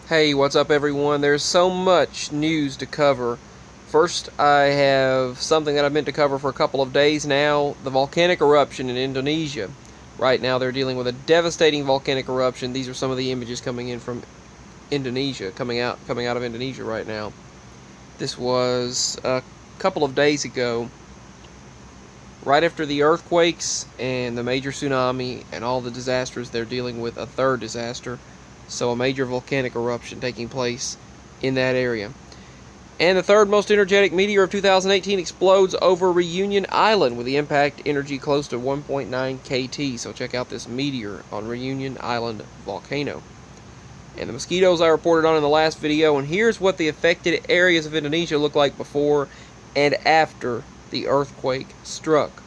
Hey, what's up everyone? There's so much news to cover. First, I have something that I've meant to cover for a couple of days now, the volcanic eruption in Indonesia. Right now they're dealing with a devastating volcanic eruption. These are some of the images coming in from Indonesia, coming out of Indonesia right now. This was a couple of days ago, right after the earthquakes and the major tsunami and all the disasters. They're dealing with a third disaster. So a major volcanic eruption taking place in that area. And the third most energetic meteor of 2018 explodes over Reunion Island with the impact energy close to 1.9 kT. So check out this meteor on Reunion Island volcano. And the mosquitoes I reported on in the last video, and here's what the affected areas of Indonesia look like before and after the earthquake struck.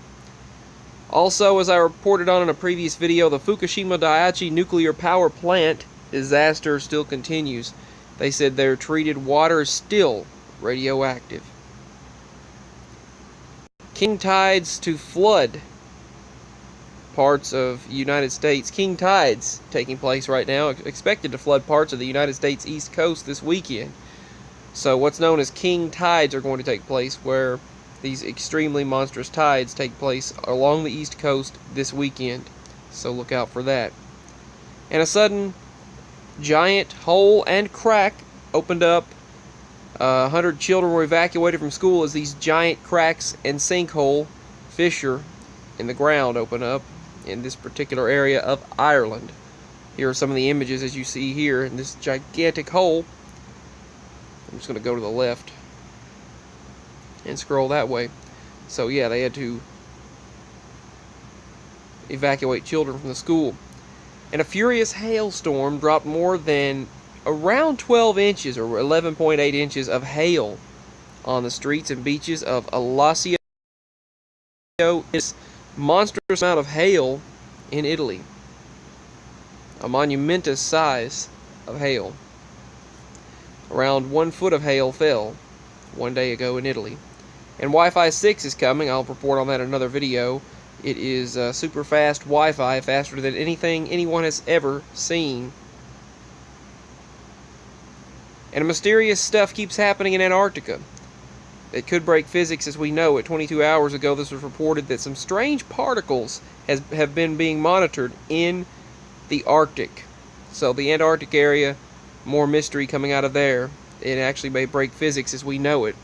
Also, as I reported on in a previous video, the Fukushima Daiichi nuclear power plant disaster still continues. They said their treated water is still radioactive. King tides to flood parts of the United States. King tides taking place right now, expected to flood parts of the United States East Coast this weekend. So what's known as king tides are going to take place, where these extremely monstrous tides take place along the East Coast this weekend. So look out for that. And a sudden giant hole and crack opened up. 100 children were evacuated from school as these giant cracks and sinkhole fissure in the ground open up in this particular area of Ireland. Here are some of the images as you see here in this gigantic hole. I'm just going to go to the left and scroll that way. So yeah, they had to evacuate children from the school. And a furious hailstorm dropped more than around 12 inches or 11.8 inches of hail on the streets and beaches of Alassio. It's a monstrous amount of hail in Italy. A monumentous size of hail. Around 1 foot of hail fell one day ago in Italy. And Wi-Fi 6 is coming. I'll report on that in another video. It is super fast Wi-Fi, faster than anything anyone has ever seen. And mysterious stuff keeps happening in Antarctica. It could break physics as we know it. 22 hours ago, this was reported that some strange particles have been being monitored in the Arctic. So the Antarctic area, more mystery coming out of there. It actually may break physics as we know it.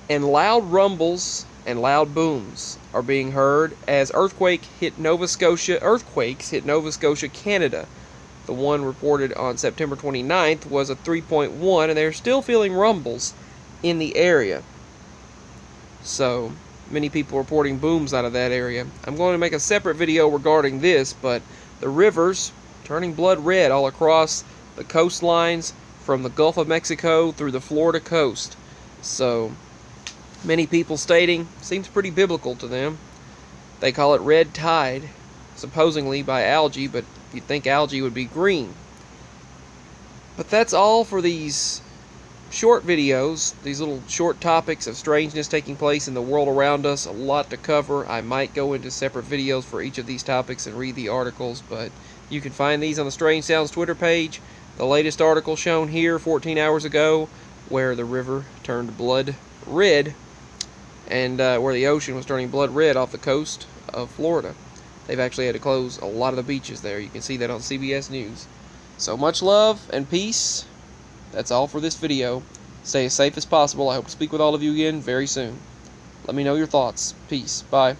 And loud rumbles and loud booms are being heard as earthquakes hit Nova Scotia, Canada. The one reported on September 29th was a 3.1, and they're still feeling rumbles in the area. So, many people reporting booms out of that area. I'm going to make a separate video regarding this, but the rivers turning blood red all across the coastlines from the Gulf of Mexico through the Florida coast. So, many people stating, seems pretty biblical to them. They call it red tide, supposedly by algae, but you'd think algae would be green. But that's all for these short videos, these little short topics of strangeness taking place in the world around us. A lot to cover. I might go into separate videos for each of these topics and read the articles, but you can find these on the Strange Sounds Twitter page. The latest article shown here 14 hours ago, where the river turned blood red, and where the ocean was turning blood red off the coast of Florida. They've actually had to close a lot of the beaches there. You can see that on CBS News. So much love and peace. That's all for this video. Stay as safe as possible. I hope to speak with all of you again very soon. Let me know your thoughts. Peace. Bye.